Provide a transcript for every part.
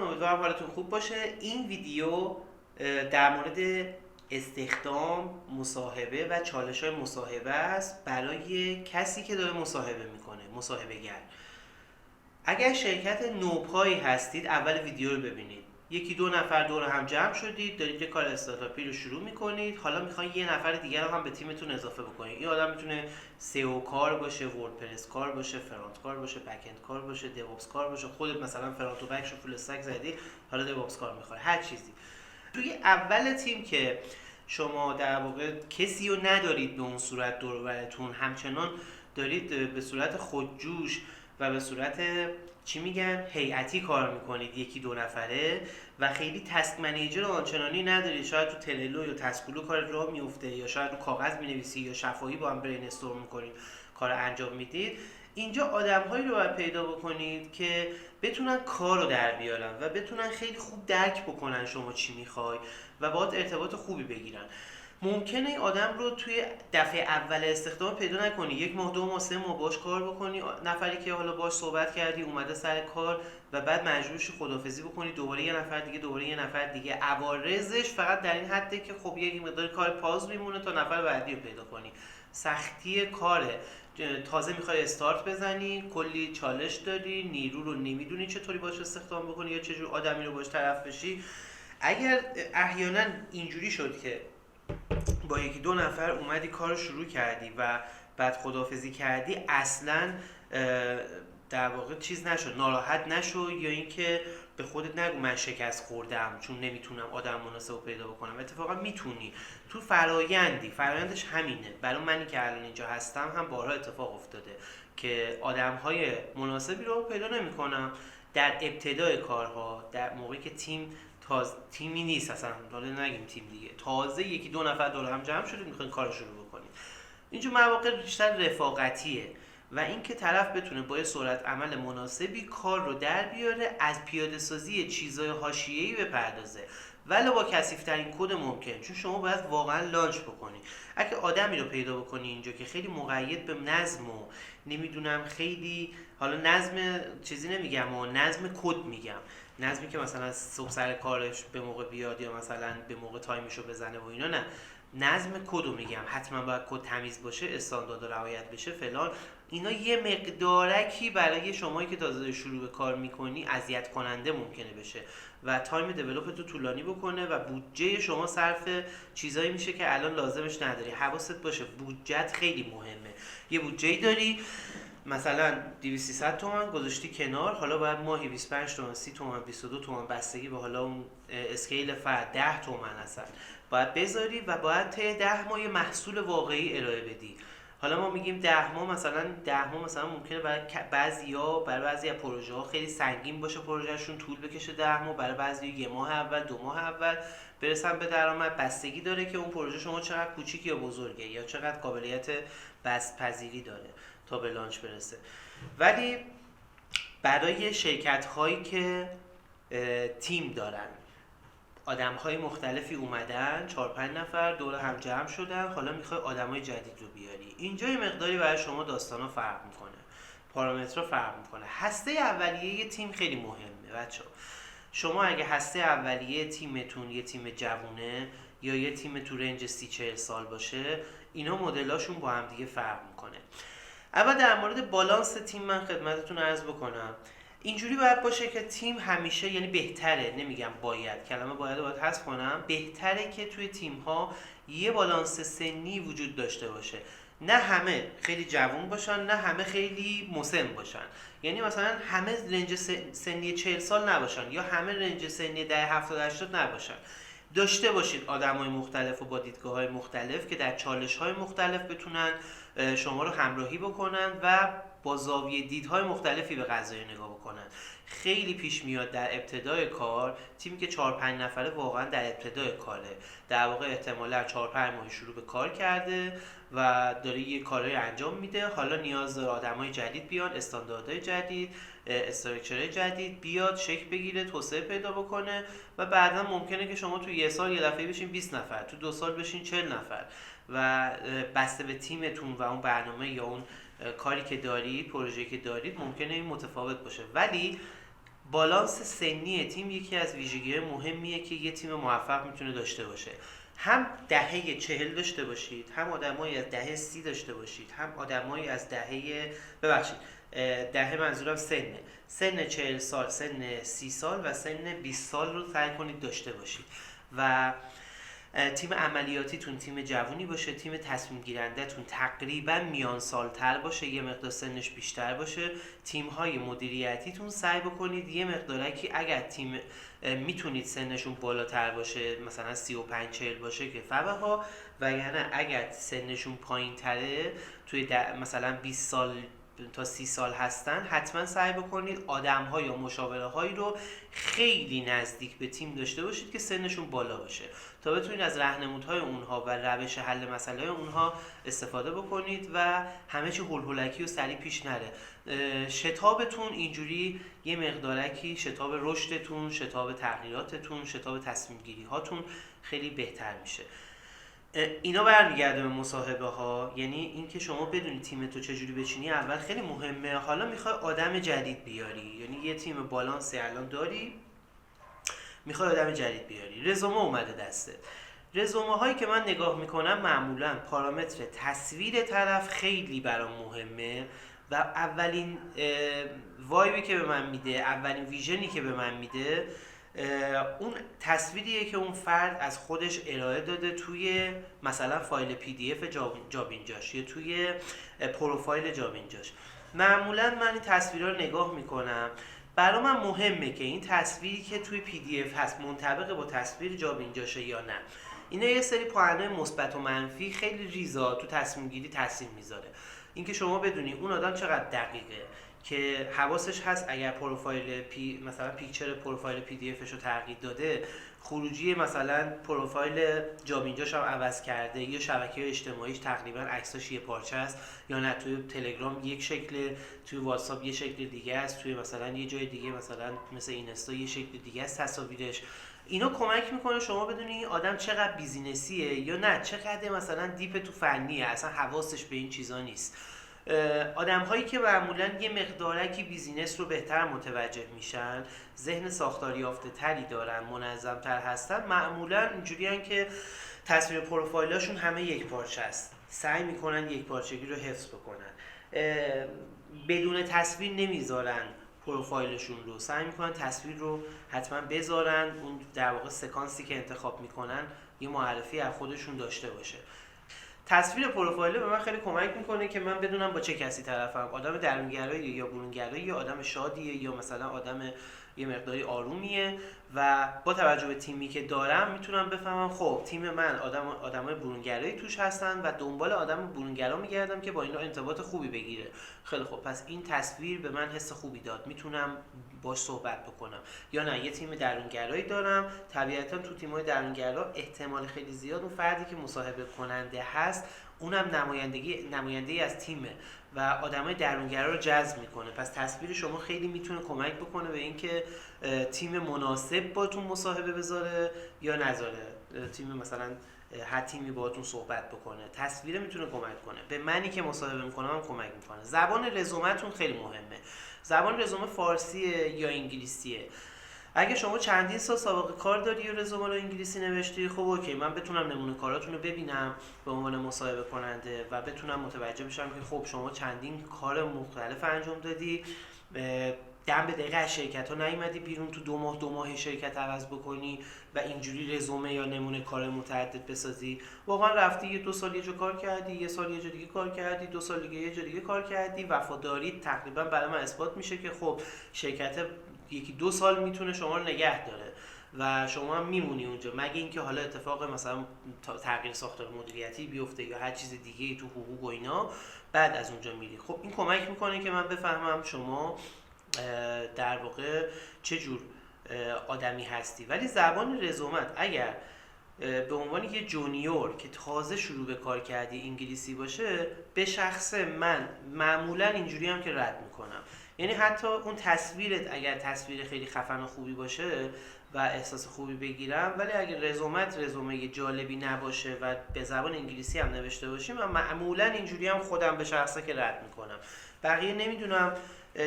دوستان، امیدوارم حالتون خوب باشه. این ویدیو در مورد استخدام، مصاحبه و چالش‌های مصاحبه است برای کسی که داره مصاحبه میکنه، مصاحبه‌گر. اگر شرکت نوپایی هستید اول ویدیو رو ببینید. یکی دو نفر دور هم جمع شدید، دارید یه کار استارتاپی رو شروع میکنید. حالا میخواین یه نفر دیگر رو هم به تیمتون اضافه بکنید. این آدم میتونه سئو کار باشه، وردپرس کار باشه، فرانت کار باشه، بک اند کار باشه، دیوپس کار باشه. خودت مثلا فرانت و بکش رو فول استک زدی، حالا دیوپس کار میخوای، هر چیزی. توی اول تیم که شما در واقع کسی رو ندارید به اون صورت دور و برتون، همچنان دارید به صورت خودجوش و به صورت چی میگن هیئتی کار میکنید، یکی دو نفره، و خیلی تسک منیجر آنچنانی ندارید. شاید تو تللو یا تسکولو کار راه میفته، یا شاید رو کاغذ مینویسی، یا شفاهی با هم برین استورم میکنید، کار انجام میدید. اینجا آدم‌هایی رو باید پیدا بکنید که بتونن کار رو در بیارن و بتونن خیلی خوب درک بکنن شما چی میخوای و باهات ارتباط خوبی بگیرن. ممکنه این آدم رو توی دفعه اول استخدام پیدا نکنی، یک ماه، دو ماه، سه ماه باش کار بکنی، نفری که حالا باش صحبت کردی اومده سر کار و بعد مجبور شی خداحافظی بکنی، دوباره یه نفر دیگه، دوباره یه نفر دیگه. عوارضش فقط در این حده که خب یک مقدار کار پاز میمونه تا نفر بعدی رو پیدا کنی. سختی کاره. تازه میخوای استارت بزنی، کلی چالش داری، نیرو رو نمیدونی چطوری باش استخدام بکنی یا چجور آدمی رو باش طرف بشی. اگر احیانا اینجوری شد که با یکی دو نفر اومدی کار شروع کردی و بعد خداحافظی کردی، اصلا در واقع چیز نشد، ناراحت نشو، یا اینکه به خودت نگو من شکست خوردم چون نمیتونم آدم مناسب رو پیدا بکنم. اتفاقا میتونی. تو فرایندش همینه. برای منی که الان اینجا هستم هم بارها اتفاق افتاده که آدم‌های مناسبی رو پیدا نمی‌کنم در ابتدای کارها، در موقعی که تیمی نیست اصلا، حالا نگیم تیم دیگه، تازه یکی دو نفر دور هم جمع شدید میخواین کار شروع بکنید. اینجا مواقع بیشتر رفاقتیه و اینکه طرف بتونه با سرعت عمل مناسبی کار رو در بیاره، از پیاده سازی چیزای حاشیه‌ای بپردازه ولی با کثیف‌ترین کد ممکن، چون شما باید واقعا لانچ بکنی. اگه آدمی رو پیدا بکنی اینجا که خیلی مقید به نظم و نمیدونم خیلی، حالا نظم چیزی نمیگم و نظم کد میگم، نظمی که مثلا صبح سر کارش به موقع بیاد یا مثلا به موقع تایمشو بزنه و اینا، نه، نظم کدو میگم. حتما باید کد تمیز باشه، استاندارد رعایت بشه، فلان. اینا یه مقدارکی برای شمایی که تازه شروع به کار میکنی اذیت کننده ممکنه بشه و تایم دیولپ تو طولانی بکنه و بودجه شما صرف چیزایی میشه که الان لازمش نداری. حواست باشه بودجت خیلی مهمه. یه بودجه‌ای داری، مثلا 200 تومن گذاشتی کنار، حالا باید ماهی 25 تومن، 30 تومن، 22 تومن، بستگی به حالا اون اسکیل فرد، 10 تومن اصلا باید بذاری و باید طی 10 ماه یه محصول واقعی ارائه بدی. حالا ما میگیم 10 ماه، مثلا 10 ماه مثلا ممکنه برای بعضی از پروژه ها خیلی سنگین باشه، پروژهشون طول بکشه 10 ماه، برای بعضی یه ماه اول، دو ماه اول برسن به درآمد. بستگی داره که اون پروژه شما چقدر کوچیک یا بزرگه یا چقدر قابلیت بازپذیری داره تا به لانچ برسه. ولی برای شرکت هایی که تیم دارن، آدم های مختلفی اومدن، 4-5 نفر دور هم جمع شدن، حالا میخوای آدم های جدید رو بیاری، اینجا یه مقداری برای شما داستان ها فرق میکنه، پارامترها فرق میکنه. هسته اولیه تیم خیلی مهمه بچه. شما اگه هسته اولیه تیمتون یه تیم جوونه یا یه تیم تو رنج 30-40 سال باشه، اینا مدلاشون با هم دیگه فرق میکنه. اول در مورد بالانس تیم من خدمتتون عرض بکنم. اینجوری باید باشه که تیم همیشه، یعنی بهتره، نمیگم باید، کلمه باید حذف کنم، بهتره که توی تیم ها یه بالانس سنی وجود داشته باشه. نه همه خیلی جوان باشن، نه همه خیلی مسن باشن. یعنی مثلا همه رنج سنی 40 سال نباشن یا همه رنج سنی 70-80 نباشن. داشته باشید آدمای مختلف و با دیدگاه‌های مختلف که در چالش‌های مختلف بتونن شما رو همراهی بکنن و با زاویه دیدهای مختلفی به قضیه نگاه بکنن. خیلی پیش میاد در ابتدای کار تیمی که 4-5 نفره واقعا در ابتدای کاره، در واقع احتمالاً 4-5 ماه شروع به کار کرده و داره یه کارهای انجام میده، حالا نیاز داره آدمای جدید بیان، استانداردهای جدید، استراکچرهای جدید بیاد، شکل بگیره، توسعه پیدا بکنه و بعدا ممکنه که شما تو یه سال یه دفعه بشین 20 نفر، تو 2 سال بشین 40 نفر و بسته به تیمتون و اون برنامه یا اون کاری که دارید، پروژه‌ای که دارید، ممکنه این متفاوت باشه. ولی بالانس سنی تیم یکی از ویژگی‌های مهمیه که یه تیم موفق میتونه داشته باشه. هم دهه 40 داشته باشید، هم آدمایی از دهه 30 داشته باشید، هم آدمایی از دهه منظورم سن 40 سال، سن 30 سال و سن 20 سال رو سعی کنید داشته باشید و تیم عملیاتیتون تیم جوونی باشه، تیم تصمیم گیرنده‌تون تقریبا میان سالتر باشه، یه مقدار سنش بیشتر باشه. تیم‌های مدیریتیتون سعی بکنید یه مقدارکی اگر تیم میتونید سنشون بالاتر باشه، مثلا 35 40 باشه که فبها، وگرنه اگر سنشون پایین‌تره توی مثلا 20 سال تا 30 سال هستن، حتما سعی بکنید آدم‌ها یا مشاوره هایی رو خیلی نزدیک به تیم داشته باشید که سنشون بالا باشه تا بتونید از راهنمودهای اونها و روش حل مسئله اونها استفاده بکنید و همه چی هولکی و سریع پیش نره. شتابتون اینجوری یه مقدارکی، شتاب رشدتون، شتاب تغییراتتون، شتاب تصمیم گیری هاتون خیلی بهتر میشه. اینا برمیگرده به مصاحبه ها، یعنی اینکه شما بدونی تیم تو چجوری بچینی اول خیلی مهمه. حالا میخوای آدم جدید بیاری، یعنی یه تیم بالانسی الان داری، میخوای آدم جدید بیاری، رزومه اومده دسته. رزومه هایی که من نگاه میکنم معمولا پارامتر تصویر طرف خیلی برام مهمه و اولین وایبی که به من میده، اولین ویژنی که به من میده اون تصویریه که اون فرد از خودش ارائه داده توی مثلا فایل پی دی اف جاب اینجاش یا توی پروفایل جاب اینجاش. معمولا من این تصویرها رو نگاه میکنم، برای من مهمه که این تصویری که توی پی دی اف هست منطبق با تصویر جاب اینجاشه یا نه. اینا یه سری پوانه مثبت و منفی خیلی ریزا تو تصمیم گیری تاثیر میذاره. اینکه شما بدونی اون آدم چقدر دقیقه، که حواسش هست اگر پروفایل مثلا پیکچر پروفایل پی دی افش رو تغییر داده، خروجی مثلا پروفایل جاب اینجاش هم عوض کرده، یا شبکه اجتماعیش تقریبا عکساش یه پارچه است، یا نه توی تلگرام یک شکل، توی واتساپ یه شکل دیگه است، توی مثلا یه جای دیگه مثلا مثل اینستا یه شکل دیگه است تصاویرش. اینا کمک میکنه شما بدونی این آدم چقدر بیزینسیه یا نه چقدر مثلا دیپ تو فنیه، اصلا حواسش به این چیزا نیست. آدم هایی که معمولا یه مقدارکی بیزینس رو بهتر متوجه میشن، ذهن ساختاری یافته تری دارن، منظم تر هستن، معمولا اینجوری هن که تصویر پروفایلاشون همه یک پارچه است، سعی میکنن یک پارچگی رو حفظ بکنن، بدون تصویر نمیذارن پروفایلشون رو، سعی میکنن تصویر رو حتما بذارن، اون در واقع سکانسی که انتخاب میکنن یه معرفی از خودشون داشته باشه. تصویر پروفایل به من خیلی کمک میکنه که من بدونم با چه کسی طرفم، آدم درونگرایی یا برونگرایی، یا آدم شادیه یا مثلا آدم یه مقداری آرومیه، و با توجه به تیمی که دارم میتونم بفهمم خب تیم من آدمای برونگرایی توش هستن و دنبال آدم برونگرا میگردم که با اینا ارتباط خوبی بگیره. خیلی خب پس این تصویر به من حس خوبی داد، میتونم باش صحبت بکنم. یا نه یه تیم درونگرایی دارم، طبیعتا تو تیم‌های درونگرا احتمال خیلی زیاد اون فردی که مصاحبه کننده هست اونم نمایندگی از تیمه و آدمای درونگرا رو جذب میکنه. پس تصویر شما خیلی میتونه کمک بکنه به اینکه تیم مناسب باتون مصاحبه بذاره یا نذاره، تیم مثلا هر تیمی باهاتون صحبت بکنه. تصویر میتونه کمک کنه. به منی که مصاحبه میکنم هم کمک میکنه. زبان رزومتون خیلی مهمه. زبان رزومه فارسیه یا انگلیسیه. اگه شما چندین سال سابقه کار داری و رزومه رو انگلیسی نوشتی، خب اوکی، من بتونم نمونه کاراتون رو ببینم به عنوان مصاحبه کننده و بتونم متوجه بشم که خب شما چندین کار مختلف انجام دادی، دم به دقیقه از شرکت ها نیومدی بیرون تو دو ماه شرکت عوض بکنی و اینجوری رزومه یا نمونه کار متعدد بسازی. واقعا رفتی 2 سال یه جا کار کردی، 1 سال یه جا دیگه کار کردی، 2 سال دیگه یه جا دیگه کار کردی، وفاداری تقریبا برای من اثبات میشه که خب شرکت 1-2 سال میتونه شما رو نگه داره و شما هم میمونی اونجا، مگه اینکه حالا اتفاق مثلا تغییر ساختار مدیریتی بیفته یا هر چیز دیگه تو حقوق و اینا، بعد از اونجا میری. خب این کمک میکنه که من بفهمم شما در واقع چه جور آدمی هستی. ولی زبان رزومت اگر به عنوان یه جونیور که تازه شروع به کار کردی انگلیسی باشه، به شخص من معمولا اینجوری هم که رد میکنم. یعنی حتی اون تصویرت اگر تصویر خیلی خفن و خوبی باشه و احساس خوبی بگیرم، ولی اگر رزومه جالبی نباشه و به زبان انگلیسی هم نوشته باشیم، من معمولا اینجوری هم خودم به شخصه که رد میکنم. بقیه نمیدونم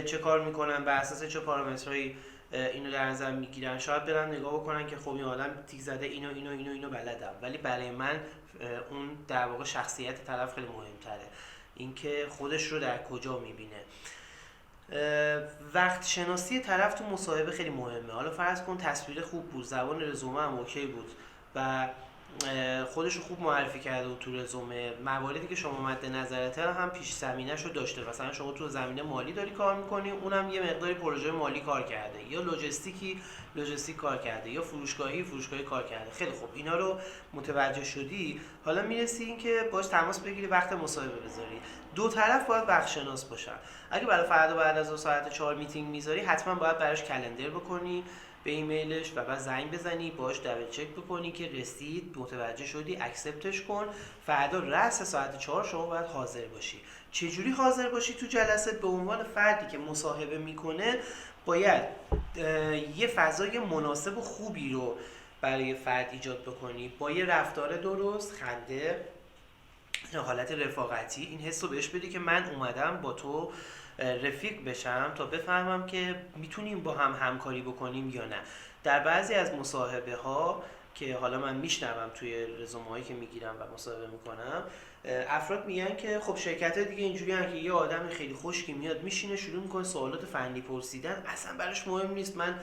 چه کار میکنن، بر اساس چه پارامترهایی اینو در نظر میگیرن، شاید برن نگاه بکنن که خب این آدم تیک زده اینو بلدم، ولی برای من اون در واقع شخصیت طرف خیلی مهمتره، اینکه خودش رو در کجا میبینه. وقت شناسی طرف تو مصاحبه خیلی مهمه. حالا فرض کن تصویر خوب بود، زبان رزومه هم اوکی بود و خودش رو خوب معرفی کرده و تو رزومه مواردی که شما مد نظرته هم پیش زمینه‌شو داشته. مثلا شما تو زمینه مالی داری کار می‌کنی، اونم یه مقداری پروژه مالی کار کرده، یا لوجستیک کار کرده، یا فروشگاهی کار کرده. خیلی خوب، اینا رو متوجه شدی، حالا میرسی این که باش تماس بگیری، وقت مصاحبه بذاری. دو طرف باید وقت شناس باشن. اگه برای فردا بعد از ساعت 4 میتینگ میذاری، حتما باید براش کلندر بکنی به ایمیلش و بعد زنگ بزنی باش دبل چک بکنی که رسید، متوجه شدی، اکسپتش کن. فردا رأس ساعت 4 شما باید حاضر باشی. چجوری حاضر باشی تو جلسه؟ به عنوان فردی که مصاحبه میکنه باید یه فضای مناسب و خوبی رو برای فرد ایجاد بکنی، با یه رفتار درست، خنده، حالت رفاقتی. این حس رو بهش بدی که من اومدم با تو رفیق بشم تا بفهمم که میتونیم با هم همکاری بکنیم یا نه. در بعضی از مصاحبه ها که حالا من میشنوم توی رزومه هایی که میگیرم و مصاحبه میکنم، افراد میگن که خب شرکت ها دیگه اینجوری هن که یه آدم خیلی خشکی میاد میشینه شروع میکنه سوالات فنی پرسیدن، اصلا براش مهم نیست من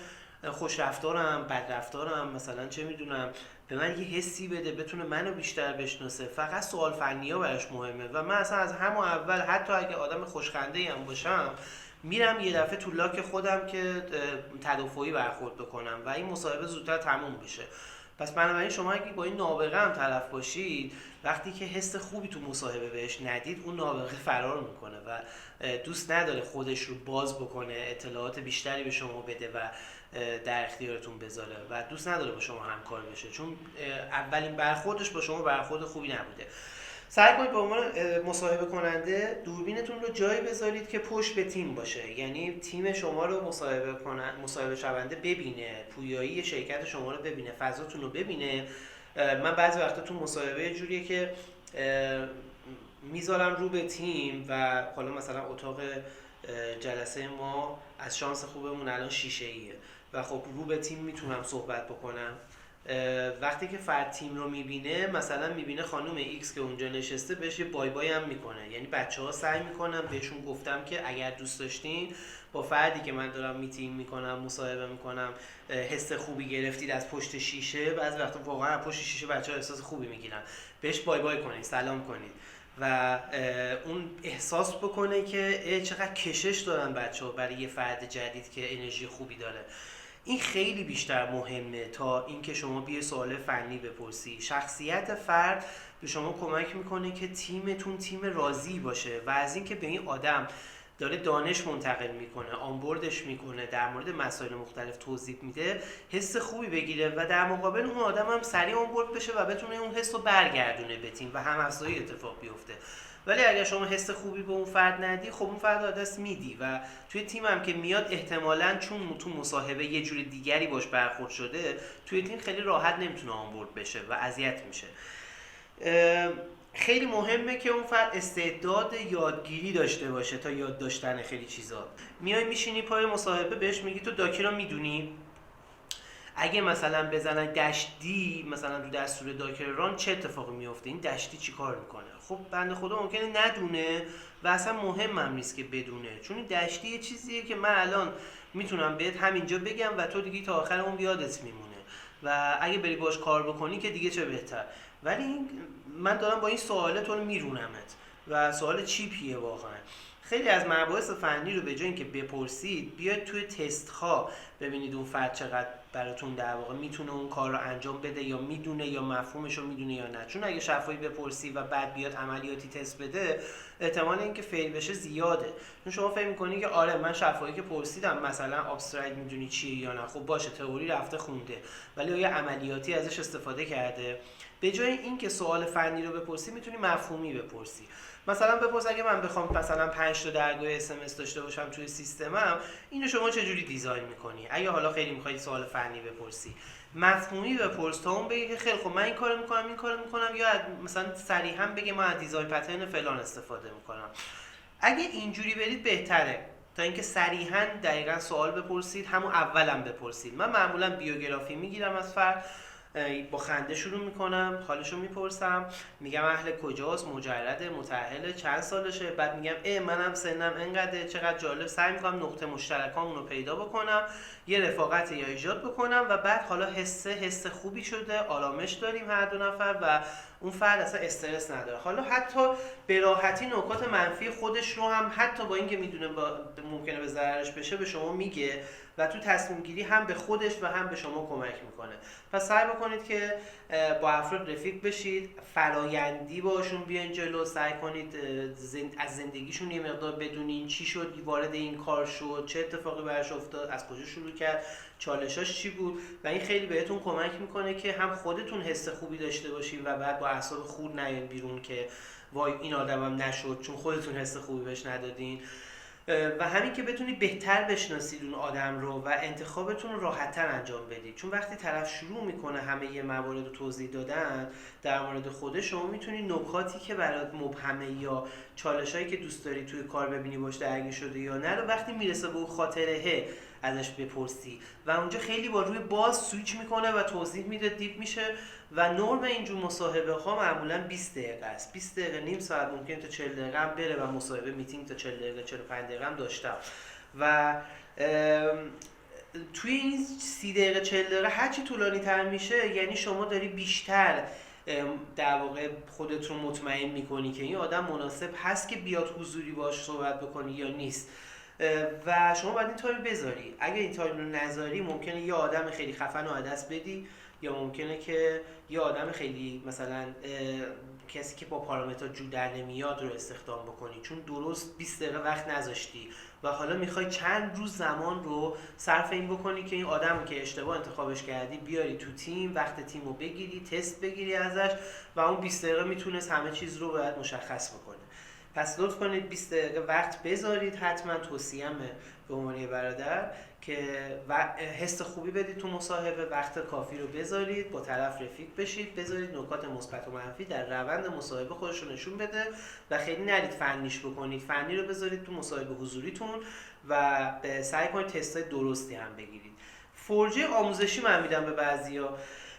خوش رفتارم بد رفتارم، مثلا چه میدونم به من یه حسی بده بتونه منو بیشتر بشناسه، فقط سوال فنی ها براش مهمه. و من اصلا از همون اول حتی اگه آدم خوشخنده‌ای هم باشم میرم یه دفعه تو لاک خودم که تدافعی برخورد بکنم و این مصاحبه زودتر تموم بشه. پس بنابراین شما اگه با این نابغه هم طرف باشید، وقتی که حس خوبی تو مصاحبه بهش ندید، اون نابغه فرار میکنه و دوست نداره خودش رو باز بکنه، اطلاعات بیشتری به شما بده و در اختیارتون بذاره و دوست نداره با شما همکار بشه، چون اولین برخوردش با شما برخورد خوبی نبوده. سعی کنید به عنوان مصاحبه کننده دوربینتون رو جایی بذارید که پشت به تیم باشه، یعنی تیم شما رو مصاحبه شونده ببینه، پویایی شرکت شما رو ببینه، فضاتون رو ببینه. من بعضی وقتا تو مصاحبه جوریه که میذارم رو به تیم و حالا مثلا اتاق جلسه ما از شانس خوبمون الان شیشه ایه و خب رو به تیم میتونم صحبت بکنم. وقتی که فرد تیم رو میبینه، مثلا میبینه خانم ایکس که اونجا نشسته، بهش یه بای بای هم میکنه. یعنی بچه ها سعی میکنم بهشون گفتم که اگر دوست داشتین با فردی که من دارم میتینگ میکنم مصاحبه میکنم حس خوبی گرفتید از پشت شیشه، بعضی وقتا واقعا از پشت شیشه بچه ها احساس خوبی میگیرن، بهش بای بای کنید، سلام کنید و اون احساس بکنه که چقدر کشش دارن بچه ها برای یه فرد جدید که انرژی خوبی داره. این خیلی بیشتر مهمه تا اینکه شما بیه سوال فنی بپرسی. شخصیت فرد به شما کمک میکنه که تیمتون تیم راضی باشه و از اینکه به این آدم داره دانش منتقل میکنه، آنبوردش میکنه، در مورد مسائل مختلف توضیح میده، حس خوبی بگیره و در مقابل اون آدم هم سریع آنبورد بشه و بتونه اون حس رو برگردونه به تیم و هم‌افزایی اتفاق بیفته. ولی اگر شما حس خوبی به اون فرد ندی، خب اون فرد رو دست میدی و توی تیم هم که میاد احتمالاً چون تو مصاحبه یه جور دیگری باش برخورد شده، توی تیم خیلی راحت نمیتونه آنبورد بشه و اذیت میشه. خیلی مهمه که اون فرد استعداد یادگیری داشته باشه تا یاد داشتن خیلی چیزا. میای میشینی پای مصاحبه بهش میگی تو داکی رو میدونی؟ اگه مثلا بزنن دشتی مثلا تو دستور داکر ران چه اتفاقی میفته؟ این دشتی چی کار میکنه؟ خب بنده خدا ممکنه ندونه و اصلا مهم هم نیست که بدونه، چون این دشتی یه چیزیه که من الان میتونم بهت همینجا بگم و تو دیگه تا آخر اون یادت میمونه و اگه بری باش کار بکنی که دیگه چه بهتر. ولی من دارم با این سوالات رو میرونمت و سوال چیپیه واقعا. خیلی از مباحث فنی رو به جای اینکه بپرسید، بیاید توی تست ها ببینید اون فرد چقدر براتون در واقع میتونه اون کار رو انجام بده، یا میدونه یا مفهومش رو میدونه یا نه. چون اگه شفاهی بپرسی و بعد بیاد عملیاتی تست بده، احتمال اینکه فیل بشه زیاده. چون شما فکر میکنی که آره من شفاهی که پرسیدم مثلا ابسترکت میدونی چیه یا نه، خب باشه تئوری رفته خونده، ولی آیا عملیاتی ازش استفاده کرده؟ به جای اینکه سوال فنی رو بپرسی، میتونی مفهومی بپرسی. مثلا بپرس اگه من بخوام مثلا 5 تا درگاه SMS داشته باشم توی سیستمم، اینو شما چجوری دیزاین میکنی؟ اگه حالا خیلی میخوای سوال فنی بپرسی، مفهومی بپرس تا اون بگه که خیلی خب من این کارو میکنم، یا مثلا صریحا بگه من از دیزاین پترن فلان استفاده میکنم. اگه اینجوری برید بهتره تا اینکه صریحا دقیقا سوال بپرسید، همون اولم بپرسید. من معمولا بیوگرافی میگیرم از فرد، با خنده شروع میکنم، حالشو میپرسم، میگم اهل کجاست، مجرده، متأهله، چند سالشه، بعد میگم منم سنم انقدره، چقدر جالب. سعی میکنم نقطه مشترکامون رو پیدا بکنم، یه رفاقت یا ایجاد بکنم و بعد حالا حس خوبی شده، آرامش داریم هر دو نفر و اون فرد اصلا استرس نداره. حالا حتی به راحتی نکات منفی خودش رو هم حتی با اینکه میدونه ممکنه به ضررش بشه به شما میگه و تو تصمیم گیری هم به خودش و هم به شما کمک میکنه. پس سعی بکنید که با افراد رفیق بشید، فرایندی باشون بیاین جلو، سعی کنید از زندگیشون یه مقدار بدونین چی شد وارد این کار شد، چه اتفاقی براش افتاد، از کجا شروع کرد، چالشاش چی بود و این خیلی بهتون کمک میکنه که هم خودتون حس خوبی داشته باشین و بعد با اعصاب خورد نیاین بیرون که وای این آدمم نشد، چون خودتون حس خوبی بهش ندادین. و همین که بتونید بهتر بشناسید اون آدم رو و انتخابتون رو راحت‌تر انجام بدید. چون وقتی طرف شروع میکنه همه یه موارد رو توضیح دادن در مورد خودش، شما میتونید نکاتی که برات مبهمه یا چالشایی که دوست داری توی کار ببینی باش درگیر شده یا نه رو وقتی میرسه به اون خاطره ازش بپرسی و اونجا خیلی با روی باز سویچ میکنه و توضیح میده، دیپ میشه. و نرم اینجور مصاحبه ها معمولا 20 دقیقه است، 20 دقیقه، نیم ساعت، ممکن تا 40 دقیقه هم بره و مصاحبه میتینگ تا 40 دقیقه 45 دقیقه هم داشتم و توی این 30 دقیقه 40 دقیقه هرچی طولانی تر میشه یعنی شما داری بیشتر در واقع خودت رو مطمئن میکنی که این آدم مناسب هست که بیاد حضوری باش صحبت بکنی یا نیست و شما باید این تایم بذاری. اگه این تایم رو نذاری ممکنه یه آدم خیلی خفن رو دست بدی یا ممکنه که یه آدم خیلی مثلا کسی که با پارامتر جو در نمیاد رو استخدام بکنی چون درست 20 دقیقه وقت نذاشتی و حالا میخوای چند روز زمان رو صرف این بکنی که این آدم که اشتباه انتخابش کردی بیاری تو تیم، وقت تیم رو بگیری، تست بگیری ازش و اون 20 دقیقه میتونست همه چیز رو باید مشخص بکنه. پس لطف کنید 20 دقیقه وقت بذارید، حتما توصیه‌مه به عنوان برادر که حس خوبی بدید تو مصاحبه، وقت کافی رو بذارید، با طرف رفیق بشید، بذارید نکات مثبت و منفی در روند مصاحبه خودش رو نشون بده و خیلی نرید فنیش بکنید، فنی رو بذارید تو مصاحبه حضوریتون و سعی کنید تستای درستی هم بگیرید. فرجه آموزشی من میدم به بعضیا.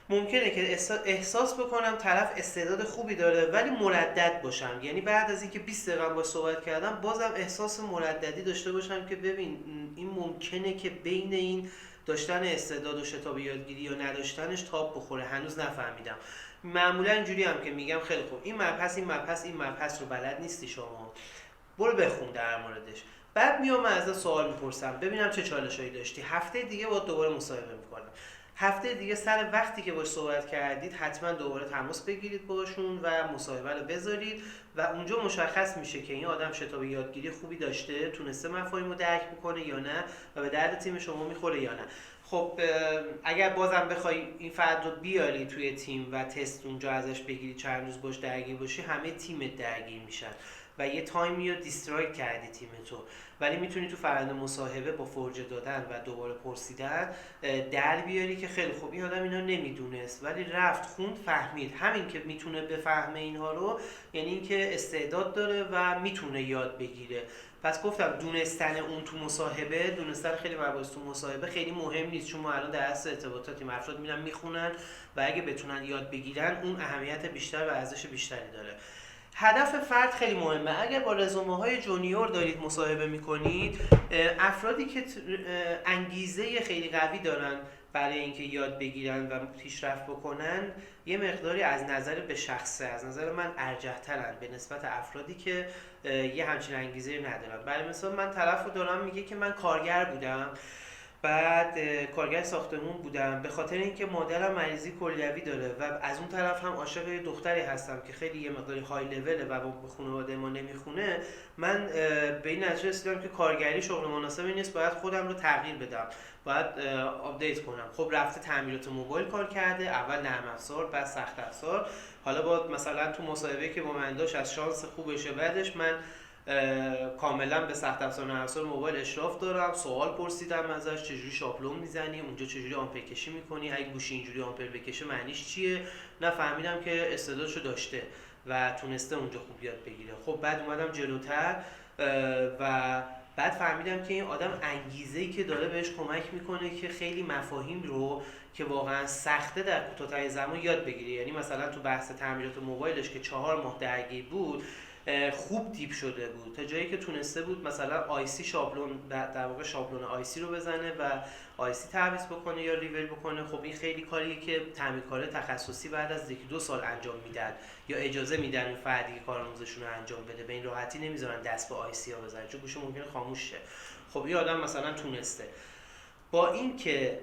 ممکنه که احساس بکنم طرف استعداد خوبی داره ولی مردد باشم، یعنی بعد از اینکه 20 دقیقه باهاش صحبت کردم بازم احساس مرددی داشته باشم که ببین این ممکنه که بین این داشتن استعداد و شتاب یادگیری یا نداشتنش تاب بخوره، هنوز نفهمیدم. معمولا اینجوری هم که میگم خیلی خوب این مبحث رو بلد نیستی شما، برو بخون در موردش. بعد میام ازت سوال میپرسم ببینم چه چالشایی داشتی، هفته دیگه با دوباره مصاحبه میکنم. هفته دیگه سر وقتی که باش صحبت کردید حتما دوباره تماس بگیرید باشون و مصاحبه رو بذارید و اونجا مشخص میشه که این آدم شتاب یادگیری خوبی داشته، تونسته مفاهیم رو درک میکنه یا نه و به درد تیم شما میخوره یا نه. خب اگر بازم بخوای این فرد رو بیاری توی تیم و تست اونجا ازش بگیری، چند روز باش درگیر باشی، همه تیمت درگیر میشن و یه تایمی رو دیستروی کردی تیمتو، ولی میتونی تو فرآیند مصاحبه با فرجه دادن و دوباره پرسیدن در بیاری که خیلی خوب این آدم اینا نمیدونست ولی رفت خوند فهمید. همین که میتونه بفهمه اینها رو یعنی اینکه استعداد داره و میتونه یاد بگیره. پس گفتم دونستن اون تو مصاحبه، دونستن خیلی مباحث تو مصاحبه خیلی مهم نیست، چون ما الان در اصل ارتباطاتیم، افراد میرن میخونن و اگه بتونن یاد بگیرن اون اهمیت بیشتر و ارزش بیشتری داره. هدف فرد خیلی مهمه. اگر با رزومه های جونیور دارید مصاحبه میکنید، افرادی که انگیزه خیلی قوی دارن برای اینکه یاد بگیرن و پیشرفت بکنن یه مقداری از نظر به شخصه از نظر من ارجح‌ترن به نسبت افرادی که یه همچین انگیزه ندارن. برای مثال من طرف رو دارم میگه که من کارگر بودم، بعد کارگر ساختمون بودم، به خاطر اینکه مادرم مریضی کلیوی داره و از اون طرف هم عاشق یه دختری هستم که خیلی یه مقداری های لوله و با خانواده ما نمیخونه، من به این نتیجه رسیدم که کارگری شغل مناسبی نیست، باید خودم رو تغییر بدم، باید آپدیت کنم. خب رفته تعمیرات موبایل کار کرده، اول نرم افزار بعد سخت افزار، حالا با مثلا تو مصاحبه که با من داشت از شانس خوبشه بعدش من کاملا به سخت افزار نرم افزار موبایل اشراف دارم. سوال پرسیدم ازش چجوری شابلون میزنی، اونجا چجوری آمپر کشی میکنی، اگه گوشی اینجوری آمپر بکشه معنیش چیه. نفهمیدم که استعدادشو داشته و تونسته اونجا خوب یاد بگیره. خب بعد اومدم جلوتر و بعد فهمیدم که این آدم انگیزه‌ای که داره بهش کمک میکنه که خیلی مفاهیم رو که واقعا سخته در کوتاه‌ترین زمان یاد بگیره. یعنی مثلا تو بحث تعمیرات موبایلش که 4 ماه درگیر بود، خوب دیپ شده بود تا جایی که تونسته بود مثلا آیسی شابلون، در واقع شابلون آیسی رو بزنه و آیسی تعویض بکنه یا ریول بکنه. خب این خیلی کاریه که تعمیرکار تخصصی بعد از 1-2 سال انجام میدن یا اجازه میدن این فردی که کارآموزشون رو انجام بده. به این راحتی نمیذارن دست به آیسی ها بزنن چون گوشه ممکنه خاموش شه. خب این آدم مثلا تونسته با اینکه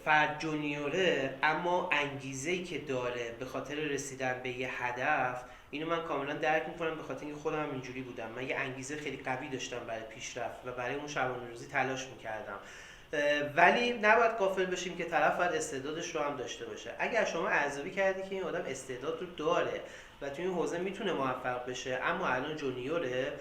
فرد جونیوره اما انگیزه‌ای که داره به خاطر رسیدن به یه هدف، اینو من کاملا درک میکنم، به خاطر اینکه خودم هم اینجوری بودم. من یه انگیزه خیلی قوی داشتم برای پیشرفت و برای اون شبانه روزی تلاش میکردم. ولی نباید غافل بشیم که طرف باید استعدادش رو هم داشته باشه. اگر شما ارزیابی کردی که این آدم استعداد رو داره و تو این حوزه میتونه موفق بشه اما الان جونیوره،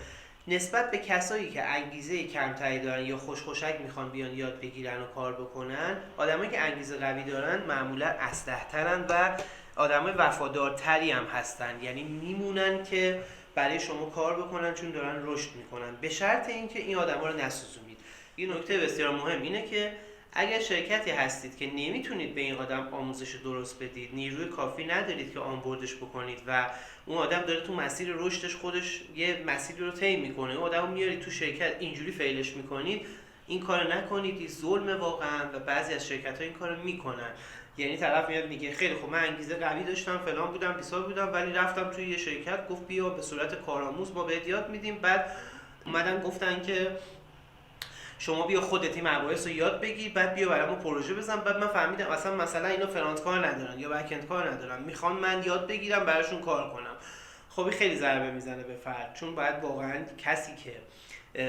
نسبت به کسایی که انگیزه کمتری دارن یا خوشک میخوان بیان یاد بگیرن و کار بکنن، آدمایی که انگیزه قوی دارن معمولا اسلح‌ترن و آدمای وفادارتری هم هستن. یعنی میمونن که برای شما کار بکنن چون دارن رشد میکنن، به شرط اینکه این آدما رو نسوزونید. یه نکته بسیار مهم اینه که اگر شرکتی هستید که نمیتونید به این آدم آموزش درست بدید، نیروی کافی ندارید که آنبوردش بکنید و اون آدم داره تو مسیر رشدش خودش یه مسیری رو طی میکنه، اون آدمو میارید تو شرکت اینجوری فیلش میکنید، این کارو نکنید. این ظلمه واقعا و بعضی از شرکت‌ها این کارو میکنن. یعنی طرف میاد میگه خیلی خب من انگیزه قوی داشتم، فلان بودم، بیسار بودم، ولی رفتم توی یه شرکت گفت بیا به صورت کارآموز ما بهت یاد میدیم. بعد اومدن گفتن که شما بیا خودت این مباحث رو یاد بگیر، بعد بیا برامون پروژه بزن. بعد من فهمیدم مثلا اینا فرانت کار ندارن یا بک اند کار ندارن، میخوان من یاد بگیرم براشون کار کنم. خب این خیلی ضربه میزنه به فرد، چون باید واقعا کسی که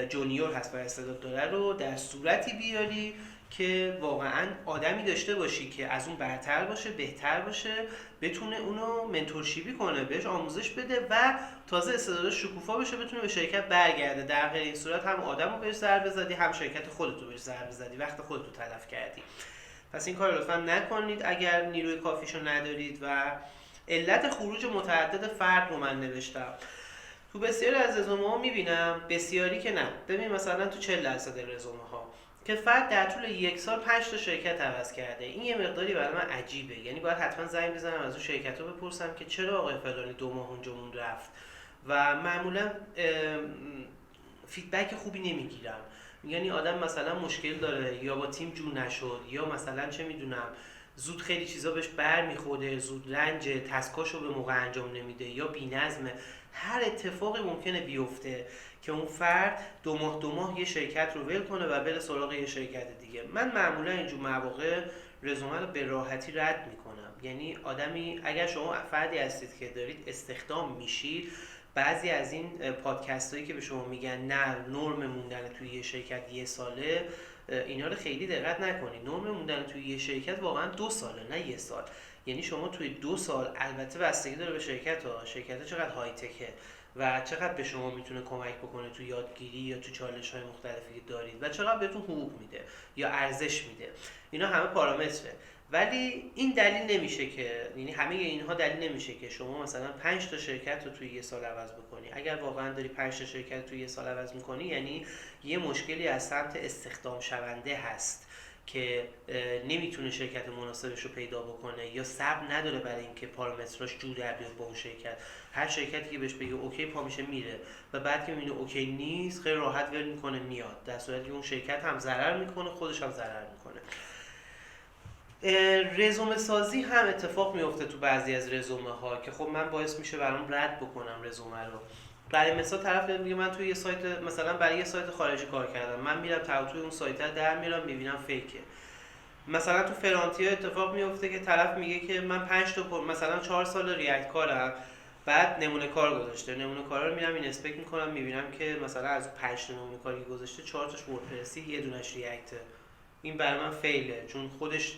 جونیور هست و استعداد داره رو در صورتی بیاری که واقعا آدمی داشته باشی که از اون برتر باشه، بهتر باشه، بتونه اونو منتورشیپی کنه، بهش آموزش بده و تازه استعدادش شکوفا بشه، بتونه به شرکت برگرده. در غیر این صورت هم آدمو بهش ضربه زدی، هم شرکت خودتو بهش ضربه زدی، وقت خودتو تلف کردی. پس این کار لطفا نکنید اگر نیروی کافیشو ندارید. و علت خروج متعدد فرد رو من نوشتم. تو بسیاری از رزومه ها میبینم، بسیاری که نه، ببین مثلا تو 40% رزومه ها که فرد در طول 1 سال 5 تا شرکت عوض کرده. این یه مقداری برای من عجیبه. یعنی باید حتما زنگ بزنم از اون شرکت رو بپرسم که چرا آقای فلانی 2 ماه اونجامون رفت و معمولا فیدبک خوبی نمیگیرم. یعنی آدم مثلا مشکل داره یا با تیم جور نشد یا مثلا چه میدونم زود خیلی چیزا بهش بر میخوره، زود رنجه، تسکاشو به موقع انجام نمیده یا بی‌نظمه. هر اتفاقی ممکنه بیفته که اون فرد 2 ماه یه شرکت رو ول کنه و بره سراغ یه شرکت دیگه. من معمولا اینجور مواقع رزومه رو به راحتی رد میکنم. یعنی آدمی، اگر شما فردی هستید که دارید استخدام میشید، بعضی از این پادکست هایی که به شما میگن نه نرم موندن توی یه شرکت 1 ساله، اینا رو خیلی دقت نکنید. نرم موندن توی یه شرکت واقعا 2 ساله نه 1 سال. یعنی شما توی 2 سال، البته بستگی داره به شرکت ها چقدر های تکه و چقدر به شما میتونه کمک بکنه تو یادگیری یا تو چالش های مختلفی که دارید و چقدر بهتون حقوق میده یا ارزش میده. اینا همه پارامتره. ولی این دلیل نمیشه که، یعنی همه اینها دلیل نمیشه که شما مثلا 5 تا شرکت رو توی 1 سال عوض بکنی. اگر واقعا داری 5 تا شرکت رو توی 1 سال عوض میکنی، یعنی یه مشکلی از سمت استخدام شونده هست که نمیتونه شرکت مناسبش رو پیدا بکنه یا صبر نداره برای اینکه پارامتراش جور در بیاد با اون شرکت. هر شرکتی که بهش بگه اوکی پا میشه میره و بعد که میبینه اوکی نیست خیلی راحت ول میکنه میاد، در صورتی که اون شرکت هم ضرر میکنه، خودش هم ضرر میکنه. رزومه سازی هم اتفاق میفته تو بعضی از رزومه ها که خب من باعث میشه برام رد بکنم رزومه رو. برای مثال طرف میگه من توی یه سایت، مثلا برای یه سایت خارجی کار کردم، من میرم توی اون سایت در میرم میبینم فیکه. مثلا تو فرانتیا اتفاق میفته که طرف میگه که من 5 تا مثلا 4 سال ریاکت کارم، بعد نمونه کار گذاشته، نمونه کارا رو میرم این اسپک میکنم میبینم که مثلا از 5 تا نمونه کاری که گذاشته 4 تاش وردپرسی، یه دونش ریاکته. این برای من فیله، چون خودش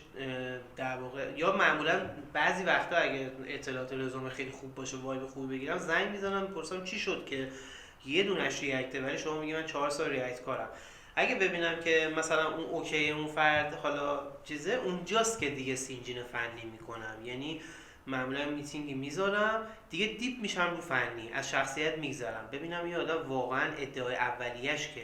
در واقع، یا معمولا بعضی وقتا اگه اطلاعات رزومه خیلی خوب باشه، وایب خوبی بگیرم، زنگ میزنم میپرسم چی شد که یه دونش ریاکته ولی شما میگی من 4 سال ریاکت کارم. اگه ببینم که مثلا اون اوکی اون فرد حالا چیزه، اونجاست که دیگه سینجین فنی میکنم. یعنی معمولا میتینگی میذارم دیگه، دیپ میشم رو فنی، از شخصیت میگذرم، ببینم یه آدم واقعا ادعای اولیش که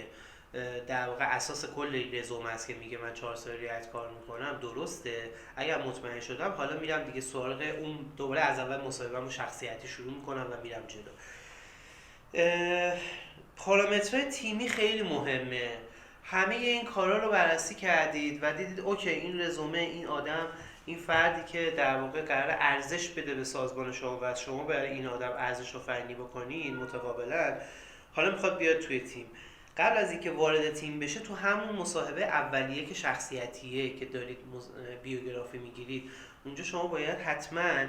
در واقع اساس کل رزومه است که میگه من 4 سال ریاکت کار میکنم درسته. اگر مطمئن شدم حالا میرم دیگه سراغ اون، دوباره از اول مصاحبه‌مو شخصیتی شروع میکنم و میرم جلو. پارامترهای تیمی خیلی مهمه. همه این کارا رو بررسی کردید و دیدید اوکی این رزومه، این آدم، این فردی که در واقع قرار ارزش بده به سازمان شما و شما برای این آدم ارزش آفرینی بکنید متقابلا، حالا میخواد بیاد توی تیم. قبل از اینکه وارد تیم بشه، تو همون مصاحبه اولیه که شخصیتیه که دارید بیوگرافی میگیرید، اونجا شما باید حتما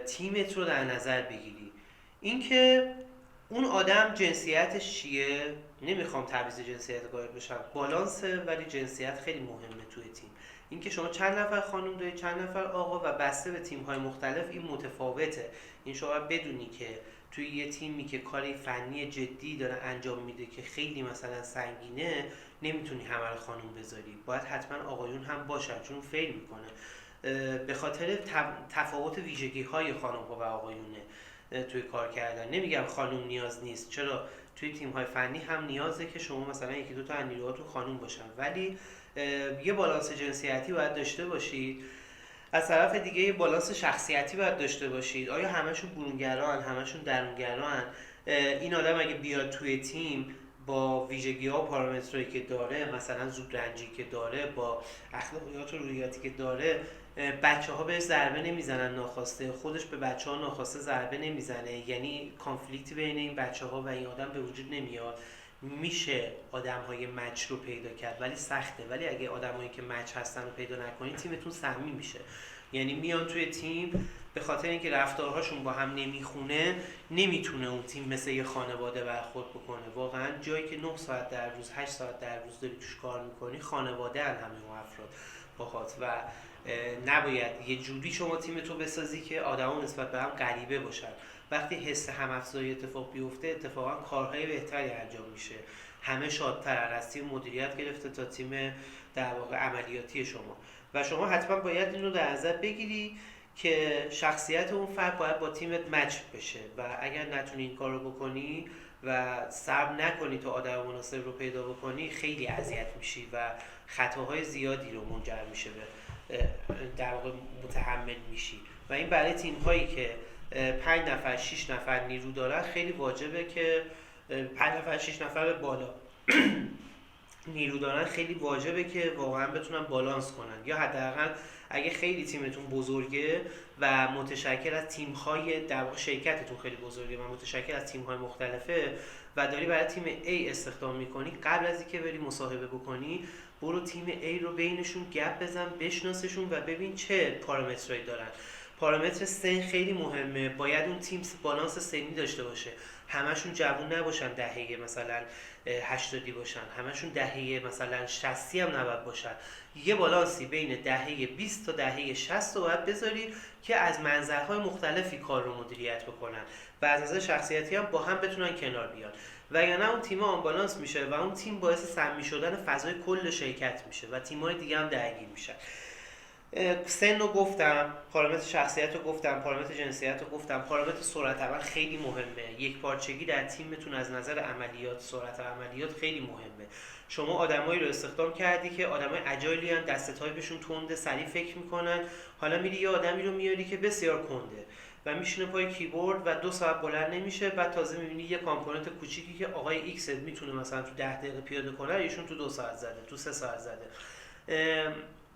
تیمت رو در نظر بگیری. اینکه اون آدم جنسیتش چیه، نمیخوام تبعیض جنسیت قائل بشم، بالانسه، ولی جنسیت خیلی مهمه توی تیم. اینکه شما چند نفر خانم دارید، چند نفر آقا، و بسته به تیم‌های مختلف این متفاوته. این شما بدونی که توی یه تیمی که کاری فنی جدی داره انجام میده که خیلی مثلا سنگینه، نمیتونی همه رو خانم بذاری، باید حتما آقایون هم باشن چون فیل میکنه. به خاطر تفاوت ویژگی‌های خانم‌ها و آقایونه توی کار کردن. نمیگم خانم نیاز نیست، چرا توی تیم‌های فنی هم نیازه که شما مثلا یکی دو تا از نیروهاتون خانم باشن، ولی یه بالانس جنسیتی باید داشته باشید. از طرف دیگه یه بالانس شخصیتی باید داشته باشید. آیا همشون برونگران، همشون درونگران؟ این آدم اگه بیاد توی تیم با ویژگی‌ها و پارامترایی که داره، مثلا زودرنجی که داره، با اخلاقیات و روحیاتی که داره، بچه‌ها بهش ضربه نمیزنن ناخواسته، خودش به بچه‌ها ناخواسته ضربه نمیزنه، یعنی کانفلیکتی بین این بچه‌ها و این آدم به وجود نمیاد. میشه آدم‌های مچ رو پیدا کرد ولی سخته. ولی اگه آدمایی که مچ هستن رو پیدا نکنید، تیمتون سمی میشه. یعنی میان توی تیم به خاطر اینکه رفتارهاشون با هم نمیخونه، نمیتونه اون تیم مثل یه خانواده برخورد بکنه. واقعا جایی که 9 ساعت در روز، 8 ساعت در روز داری توش کار میکنی، خانواده ان همه اون افراد باهات، و نباید یه جوری شما تیمتو بسازی که آدما نسبت به هم غریبه باشن. وقتی حس هم‌افزایی اتفاق بیفته، اتفاقا کارهای بهتری انجام میشه، همه شادترن، از تیم مدیریت گرفته تا تیم در واقع عملیاتی شما. و شما حتما باید این رو در نظر بگیری که شخصیت اون فرد باید با تیمت مچ بشه، و اگر نتونی این کار رو بکنی و صبر نکنی تا آدم مناسب رو پیدا بکنی، خیلی اذیت میشی و خطاهای زیادی رو منجر میشه به در واقع متحمل میشی. و این برای تیم هایی که 5 نفر 6 نفر نیرو دارن خیلی واجبه که 5 نفر 6 نفر بالا نیرو دارن، خیلی واجبه که واقعا بتونن بالانس کنن. یا حداقل اگه خیلی تیمتون بزرگه و متشکل از تیم‌های، در واقع شرکتتون خیلی بزرگه و متشکل از تیم‌های مختلفه و داری برای تیم A استخدام می‌کنی، قبل از اینکه بری مصاحبه بکنی، برو تیم A رو بینشون گپ بزن، بشناسشون و ببین چه پارامترایی دارن. پارامتر سن خیلی مهمه. باید اون تیم بالانس سنی داشته باشه، همشون جوون نباشن دهه مثلا 80 باشن، همشون دهه مثلا 60 هم نباید باشن. یه بالانسی بین دهه 20 تا دهه 60 رو باید بذاری که از منظرهای مختلفی کار رو مدیریت بکنن و از نظر شخصیتی هم با هم بتونن کنار بیان، وگرنه اون تیم آنبالانس میشه و اون تیم باعث سمی شدن فضای کل شرکت میشه و تیم‌های دیگه هم درگیر میشن. سن رو گفتم، پارامتر شخصیت رو گفتم، پارامتر جنسیت رو گفتم، پارامتر سرعت عمل خیلی مهمه. یک پارچگی در تیمتون از نظر عملیات، سرعت عملیات خیلی مهمه. شما آدمایی رو استخدام کردی که آدمای اجایلی ان، دست تایپشون تنده، سریع فکر میکنن، حالا میری یه آدمی رو میاری که بسیار کنده و میشینه پای کیبورد و 2 ساعت بلند نمیشه، بعد تازه میبینی یه کامپوننت کوچیکی که آقای ایکس میتونه مثلا تو 10 دقیقه پیاده کنه، ایشون تو 2 ساعت زده، تو 3 ساعت زده.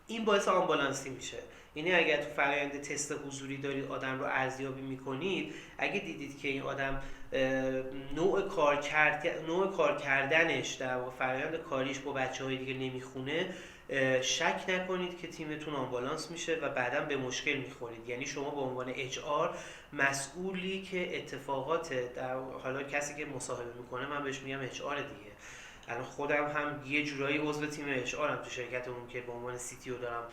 این باعث آمبالانسی میشه. یعنی اگر تو فرآیند تست حضوری دارید آدم رو ارزیابی میکنید، اگه دیدید که این آدم نوع کار کردنش در واقع فرآیند کاریش با بچه‌های دیگه نمیخونه، شک نکنید که تیمتون آمبالانس میشه و بعداً به مشکل میخورید. یعنی شما به عنوان اچ آر مسئولی که اتفاقات حالا کسی که مصاحبه میکنه، من بهش میگم اچ آر دیگه، الان خودم هم یه جورایی عضو تیم اچ آرم تو شرکتمون که به عنوان سی تی او دارم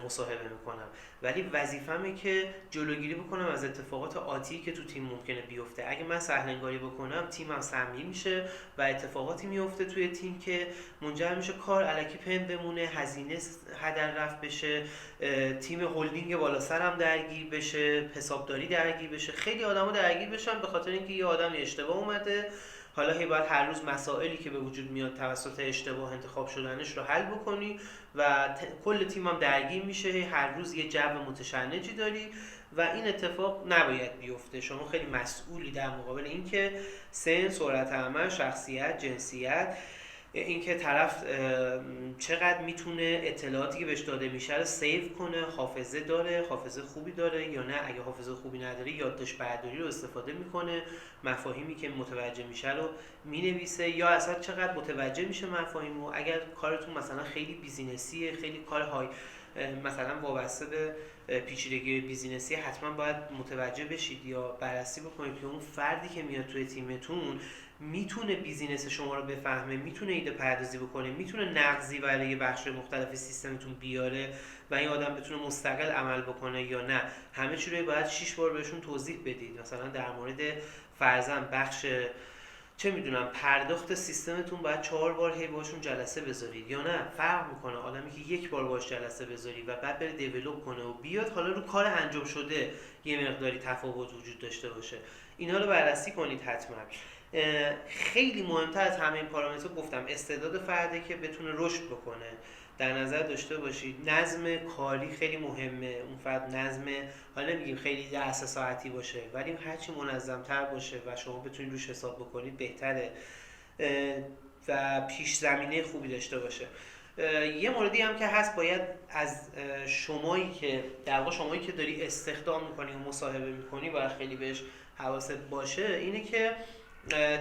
مصاحبه میکنم، ولی وظیفمه که جلوگیری بکنم از اتفاقات آتی که تو تیم ممکنه بیفته. اگه من سهلنگاری بکنم تیمم سمی میشه و اتفاقاتی میفته توی تیم که منجر میشه کار الکی پن بمونه، هزینه هدر رفت بشه، تیم هلدینگ بالا سرم درگیر بشه، حسابداری درگیر بشه، خیلی آدما درگیر بشن به خاطر اینکه یه آدمی اشتباه اومده. حالا هی باید هر روز مسائلی که به وجود میاد توسط اشتباه انتخاب شدنش رو حل بکنی و کل تیمم درگیر میشه، هر روز یه جو متشنجی داری و این اتفاق نباید بیفته. شما خیلی مسئولی در مقابل اینکه سن، سرعت عمل، شخصیت، جنسیت، اینکه طرف چقدر میتونه اطلاعاتی که بهش داده میشه رو سیو کنه، حافظه داره، حافظه خوبی داره یا نه، اگه حافظه خوبی نداره یادداشت برداری رو استفاده میکنه، مفاهیمی که متوجه میشه رو مینویسه، یا اصلا چقدر متوجه میشه مفاهیم رو. اگر کارتون مثلا خیلی بیزینسیه، خیلی کار های مثلا وابسته به پیچیدگی بیزینسی، حتما باید متوجه بشید یا بررسی بکنید که اون فردی که میاد توی تیمتون میتونه بیزینس شما رو بفهمه، میتونه ایده پردازی بکنه، میتونه نقضی برای بخش مختلف سیستمتون بیاره و این آدم بتونه مستقل عمل بکنه یا نه. همه چی رو باید 6 بار بهشون توضیح بدید. مثلا در مورد فرضاً بخش چه میدونم پرداخت سیستمتون باید 4 بار هی باشون جلسه بذارید، یا نه فرق میکنه آدمی که یک بار باش جلسه بذاری و بعد بره دیولپ کنه و بیاد حالا رو کار انجام شده یه مقداری تفاوت وجود داشته باشه. اینا رو بررسی کنید حتما. خیلی مهمتر از همه این پارامترها گفتم استعداد فرده که بتونه رشد بکنه در نظر داشته باشید. نظم کاری خیلی مهمه. اون فرد نظم، حالا نمیگیم خیلی 10 ساعتی باشه، ولی هرچی منظم‌تر باشه و شما بتونید روش حساب بکنید بهتره و پیش زمینه خوبی داشته باشه. یه موردی هم که هست، باید از شمایی که در واقع شمایی که داری استخدام میکنی و مصاحبه میکنی باید خیلی بهش حواست باشه، اینه که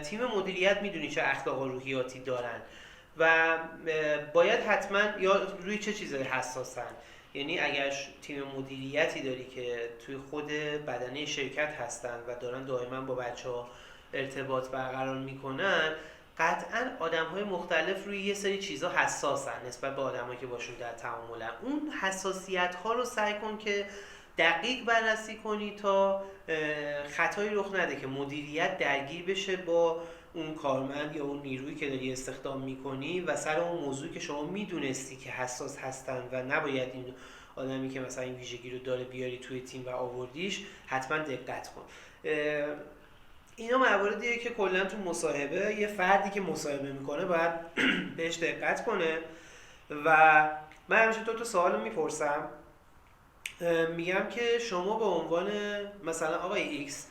تیم مدیریت میدونی چه اخلاق و روحیاتی دارن و باید حتما یا روی چه چیزایی حساسن. یعنی اگر تیم مدیریتی داری که توی خود بدنه شرکت هستن و دارن دائما با بچه‌ها ارتباط برقرار میکنن، قطعا آدم‌های مختلف روی یه سری چیزا حساسن نسبت به آدمایی که باشون در تعاملن. اون حساسیت‌ها رو سعی کن که دقیق بررسی کنی تا خطایی رخ نده که مدیریت درگیر بشه با اون کارمند یا اون نیرویی که داری استخدام میکنی و سر اون موضوعی که شما میدونستی که حساس هستن و نباید این آدمی که مثلا این ویژگی رو داره بیاری توی تیم و آوردیش، حتما دقت کن. اینا مواردیه که کلا تو مصاحبه یه فردی که مصاحبه میکنه باید بهش دقت کنه. و من همیشه تو سوالو میپرسم، میگم که شما به عنوان مثلا آقای ایکس،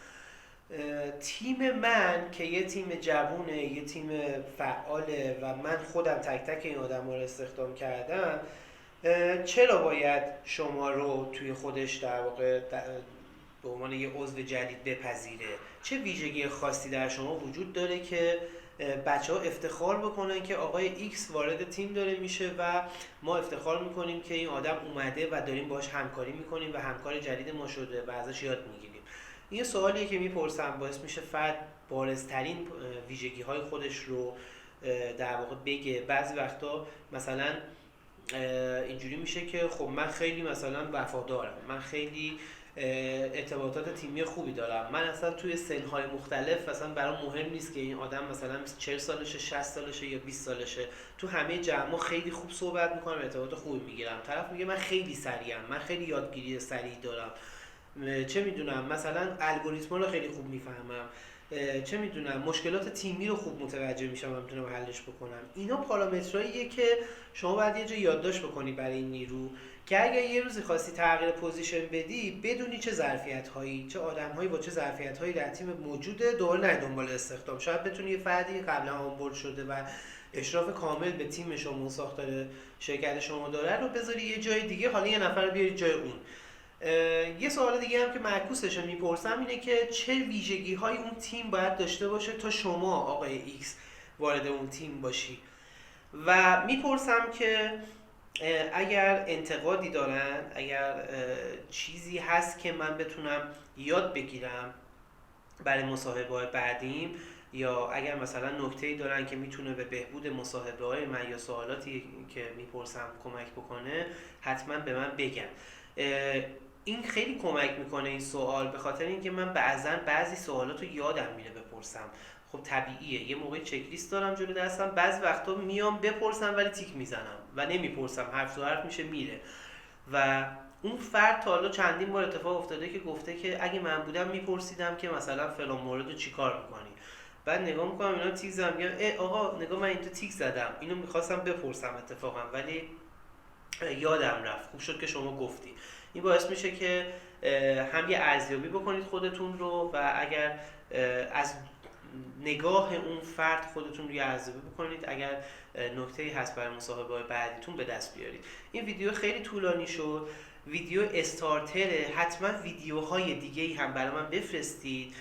تیم من که یه تیم جوونه، یه تیم فعاله و من خودم تک تک این آدم رو استخدام کردم، چرا باید شما رو توی خودش در واقع به عنوان یه عضو جدید بپذیره؟ چه ویژگی خاصی در شما وجود داره که بچه ها افتخار بکنن که آقای ایکس وارد تیم داره میشه و ما افتخار میکنیم که این آدم اومده و داریم باهاش همکاری میکنیم و همکار جدید ما شده و ازش یاد میگیریم؟ این سوالیه که میپرسم باعث میشه فرد بارزترین ویژگی های خودش رو در واقع بگه. بعضی وقتا مثلا اینجوری میشه که خب من خیلی مثلا وفادارم، من خیلی ارتباطات تیمی خوبی دارم، من اصلا توی سنهای مختلف مثلا برام مهم نیست که این آدم مثلا 40 سالشه، 60 سالشه یا 20 سالشه، تو همه جمع‌ها خیلی خوب صحبت میکنم، ارتباط خوبی میگیرم. طرف میگه من خیلی سریعم، من خیلی یادگیری سریع دارم، چه میدونم مثلا الگوریتما رو خیلی خوب میفهمم، چه میدونم مشکلات تیمی رو خوب متوجه میشم و میتونم حلش بکنم. اینا پارامتراییه که شما باید یه جا یادداشت بکنی برای این نیرو که اگه یه روزی خواستی تغییر پوزیشن بدی بدونی چه ظرفیت‌هایی، چه آدم‌هایی با چه ظرفیت‌هایی در تیم موجوده، دوباره نه دنبال استخدام. شاید بتونی یه فردی قبلا آنبورد شده و اشراف کامل به تیم شما و ساختار شرکت شما داره رو بذاری یه جای دیگه، حالا یه نفر رو بیاری جای اون. یه سوال دیگه هم که معکوسش رو میپرسم اینه که چه ویژگی های اون تیم باید داشته باشه تا شما آقای ایکس وارد اون تیم باشی. و میپرسم که اگر انتقادی دارن، اگر چیزی هست که من بتونم یاد بگیرم برای مصاحبه‌های بعدیم، یا اگر مثلا نکته‌ای دارن که میتونه به بهبود مصاحبه‌های من یا سوالاتی که میپرسم کمک بکنه، حتما به من بگن. این خیلی کمک میکنه این سوال، به خاطر اینکه من بعضی سوالات رو یادم میره بپرسم. خب طبیعیه، یه موقع چک لیست دارم جلو دستم، بعضی وقتا میام بپرسم ولی تیک میزنم و نمیپرسم، حرف تو حرف میشه میره. و اون فرد تا حالا چندین بار اتفاق افتاده که گفته که اگه من بودم میپرسیدم که مثلا فلان مورد رو چیکار میکنی. بعد نگاه میکنم اینا تیک زدم، میگم ای آقا نگاه من اینجا تیک زدم، اینو میخواستم بپرسم اتفاقا ولی یادم رفت، خوب شد که شما گفتی. این باعث میشه که هم یه ارزیابی بکنید خودتون رو و اگر از نگاه اون فرد خودتون رو ارزیابی بکنید، اگر نکته‌ای هست برای مصاحبه‌های بعدیتون به دست بیارید. این ویدیو خیلی طولانی شد، ویدیو استارتره، حتما ویدیوهای دیگه‌ای هم برای من بفرستید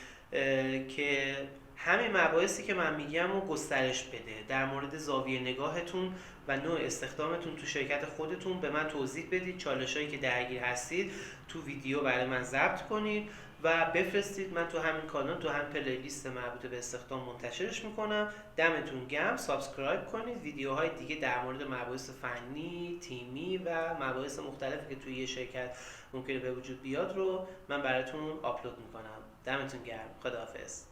که همین مباحثی که من میگم رو گسترش بده. در مورد زاویه نگاهتون و نوع استخدامتون تو شرکت خودتون به من توضیح بدید، چالشایی که درگیر هستید تو ویدیو برای من ضبط کنید و بفرستید. من تو همین کانال، تو همین پلیلیست مربوط به استخدام منتشرش میکنم. دمتون گرم، سابسکرایب کنید. ویدیوهای دیگه در مورد مباحث فنی، تیمی و مباحث مختلفی که توی یه شرکت ممکنه به وجود بیاد رو من براتون آپلود میکنم. دمتون گرم، خداحافظ.